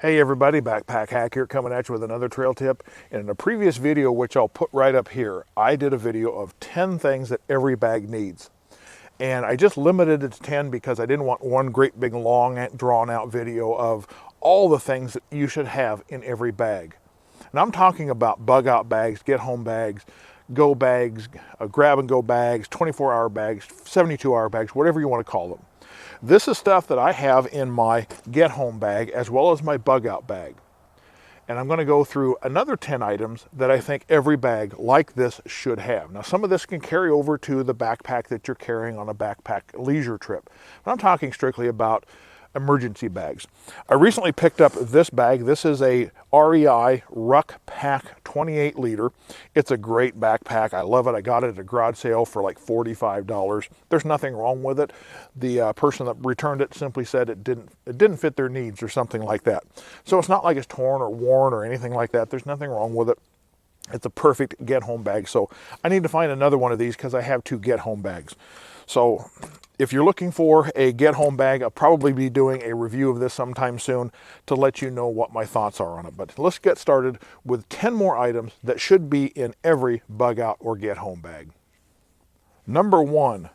Hey everybody, Backpack Hack here, coming at you with another trail tip. In a previous video, which I'll put right up here, I did a video of 10 things that every bag needs. And I just limited it to 10 because I didn't want one great big long drawn out video of all the things that you should have in every bag. And I'm talking about bug out bags, get home bags, go bags, grab and go bags, 24-hour bags, 72-hour bags, whatever you want to call them. This is stuff that I have in my get home bag as well as my bug out bag. And I'm going to go through another 10 items that I think every bag like this should have. Now, some of this can carry over to the backpack that you're carrying on a backpack leisure trip. But I'm talking strictly about emergency bags. I recently picked up this bag. This is a REI Ruck Pack 28 liter. It's a great backpack. I love it. I got it at a garage sale for like $45. There's nothing wrong with it. The person that returned it simply said it didn't fit their needs or something like that. So it's not like it's torn or worn or anything like that. There's nothing wrong with it. It's a perfect get home bag. So I need to find another one of these because I have two get home bags. So if you're looking for a get home bag, I'll probably be doing a review of this sometime soon to let you know what my thoughts are on it. But let's get started with 10 more items that should be in every bug out or get home bag. Number 1,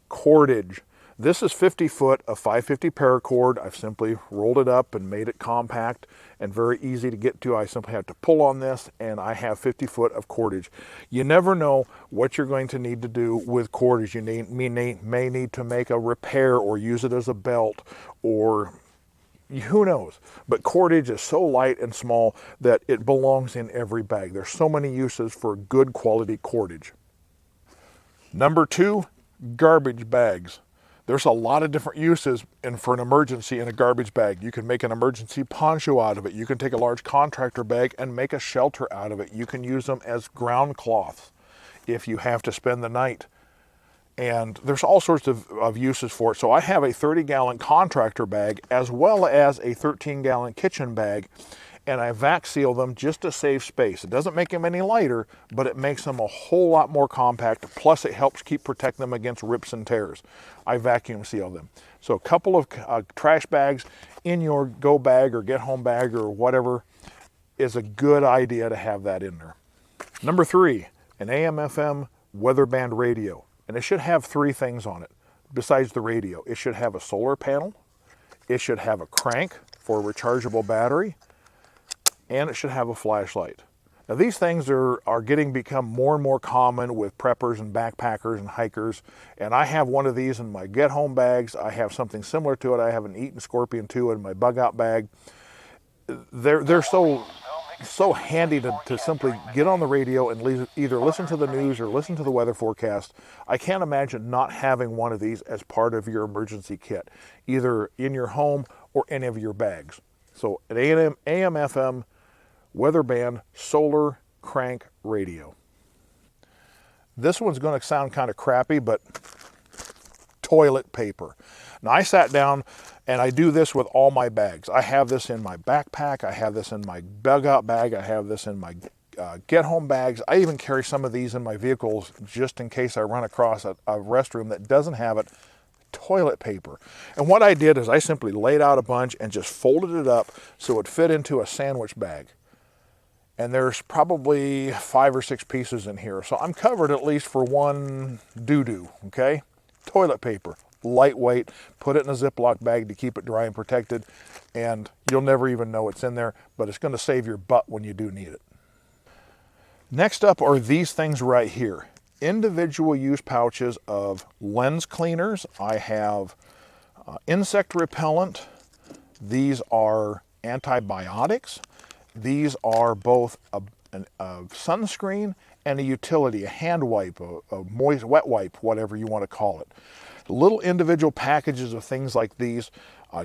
cordage. This is 50 foot of 550 paracord. I've simply rolled it up and made it compact and very easy to get to. I simply have to pull on this and I have 50 foot of cordage. You never know what you're going to need to do with cordage. You may need to make a repair or use it as a belt, or who knows. But cordage is so light and small that it belongs in every bag. There's so many uses for good quality cordage. Number 2, garbage bags. There's a lot of different uses for an emergency in a garbage bag. You can make an emergency poncho out of it. You can take a large contractor bag and make a shelter out of it. You can use them as ground cloths if you have to spend the night. And there's all sorts of uses for it. So I have a 30-gallon contractor bag as well as a 13-gallon kitchen bag, and I vac seal them just to save space. It doesn't make them any lighter, but it makes them a whole lot more compact. Plus, it helps protect them against rips and tears. I vacuum seal them. So a couple of trash bags in your go bag or get home bag or whatever is a good idea to have that in there. Number 3, an AM/FM weather band radio. And it should have 3 things on it besides the radio. It should have a solar panel. It should have a crank for a rechargeable battery. And it should have a flashlight. Now these things are become more and more common with preppers and backpackers and hikers. And I have one of these in my get home bags. I have something similar to it. I have an Eaton Scorpion 2 in my bug out bag. They're so handy to simply get on the radio and either listen to the news or listen to the weather forecast. I can't imagine not having one of these as part of your emergency kit, either in your home or any of your bags. So an AM/FM weather band solar crank radio. This one's going to sound kind of crappy, but toilet paper. Now I sat down and I do this with all my bags. I have this in my backpack. I have this in my bug out bag. I have this in my get home bags. I even carry some of these in my vehicles just in case I run across a restroom that doesn't have it. Toilet paper. And what I did is I simply laid out a bunch and just folded it up so it fit into a sandwich bag. And there's probably 5 or 6 pieces in here. So I'm covered at least for one doo-doo, okay? Toilet paper, lightweight, put it in a Ziploc bag to keep it dry and protected, and you'll never even know it's in there, but it's going to save your butt when you do need it. Next up are these things right here. Individual use pouches of lens cleaners. I have insect repellent. These are antibiotics. These are both a sunscreen and a utility, a hand wipe, a moist wet wipe, whatever you want to call it. Little individual packages of things like these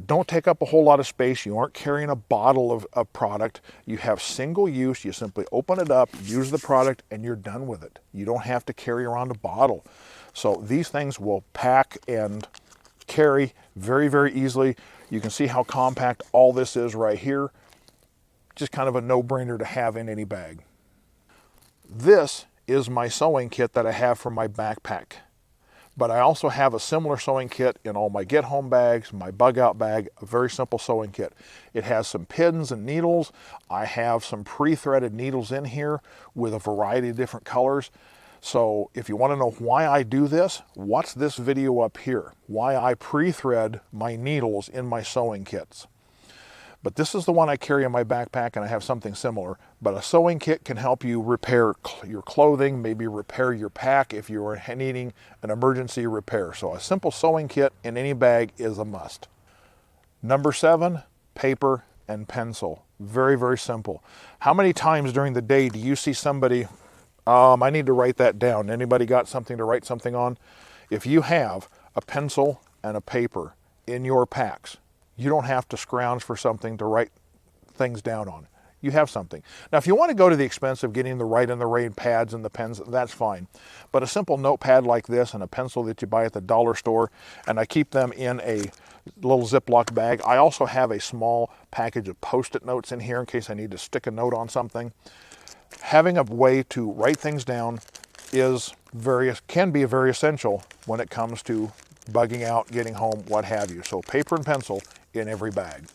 don't take up a whole lot of space. You aren't carrying a bottle of product. You have single use. You simply open it up, use the product, and you're done with it. You don't have to carry around a bottle. So these things will pack and carry very, very easily. You can see how compact all this is right here. Just kind of a no-brainer to have in any bag. This is my sewing kit that I have for my backpack. But I also have a similar sewing kit in all my get home bags, my bug out bag, a very simple sewing kit. It has some pins and needles. I have some pre-threaded needles in here with a variety of different colors. So if you want to know why I do this, watch this video up here, why I pre-thread my needles in my sewing kits. But this is the one I carry in my backpack, and I have something similar. But a sewing kit can help you repair your clothing, maybe repair your pack if you are needing an emergency repair. So a simple sewing kit in any bag is a must. Number 7, paper and pencil. Very, very simple. How many times during the day do you see somebody, I need to write that down. Anybody got something to write something on? If you have a pencil and a paper in your packs, you don't have to scrounge for something to write things down on. You have something. Now, if you want to go to the expense of getting the Write in the Rain pads and the pens, that's fine. But a simple notepad like this and a pencil that you buy at the dollar store, and I keep them in a little Ziploc bag. I also have a small package of Post-it notes in here in case I need to stick a note on something. Having a way to write things down can be very essential when it comes to bugging out, getting home, what have you. So paper and pencil in every bag.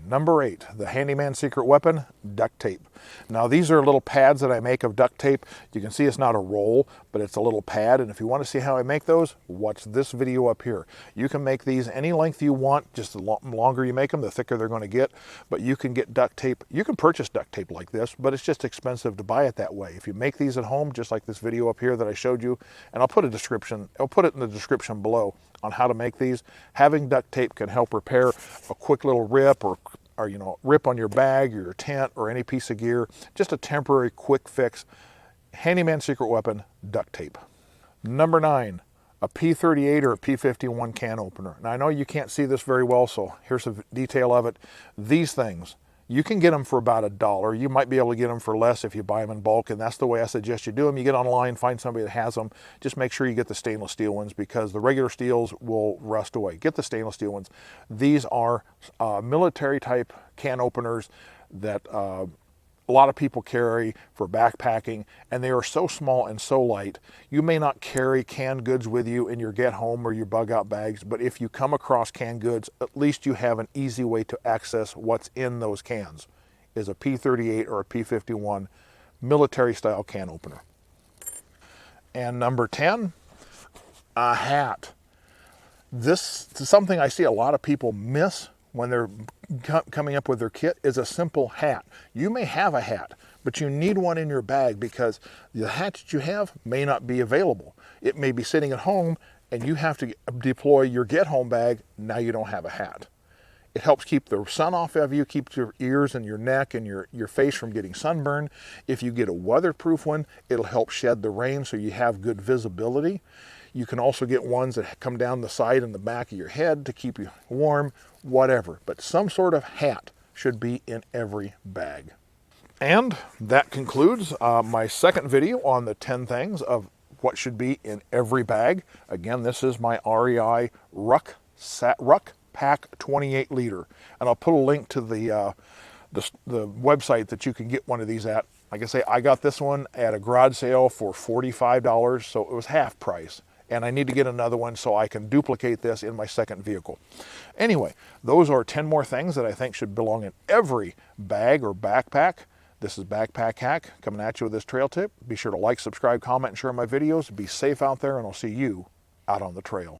Number 8, the handyman secret weapon, duct tape. Now these are little pads that I make of duct tape. You can see it's not a roll, but it's a little pad. And if you want to see how I make those, watch this video up here. You can make these any length you want. Just the longer you make them, the thicker they're going to get. But you can get duct tape. You can purchase duct tape like this, but it's just expensive to buy it that way. If you make these at home, just like this video up here that I showed you, and I'll put it in the description below on how to make these. Having duct tape can help repair a quick little rip or rip on your bag or your tent or any piece of gear. Just a temporary quick fix. Handyman secret weapon, duct tape. Number 9, a P38 or a P51 can opener. Now I know you can't see this very well, so here's a detail of it. These things, you can get them for about $1. You might be able to get them for less if you buy them in bulk, and that's the way I suggest you do them. You get online, find somebody that has them. Just make sure you get the stainless steel ones because the regular steels will rust away. Get the stainless steel ones. These are military type can openers that a lot of people carry for backpacking, and they are so small and so light. You may not carry canned goods with you in your get home or your bug out bags, but if you come across canned goods, at least you have an easy way to access what's in those cans. Is a P38 or a P51 military style can opener. And number 10, a hat. This is something I see a lot of people miss when they're coming up with their kit, is a simple hat. You may have a hat, but you need one in your bag because the hat that you have may not be available. It may be sitting at home and you have to deploy your get home bag. Now you don't have a hat. It helps keep the sun off of you, keeps your ears and your neck and your face from getting sunburned. If you get a weatherproof one, it'll help shed the rain so you have good visibility. You can also get ones that come down the side and the back of your head to keep you warm, whatever. But some sort of hat should be in every bag. And that concludes my second video on the 10 things of what should be in every bag. Again, this is my REI Ruck Pack 28 liter. And I'll put a link to the website that you can get one of these at. Like I say, I got this one at a garage sale for $45, so it was half price. And I need to get another one so I can duplicate this in my second vehicle. Anyway, those are 10 more things that I think should belong in every bag or backpack. This is Backpack Hack coming at you with this trail tip. Be sure to like, subscribe, comment, and share my videos. Be safe out there, and I'll see you out on the trail.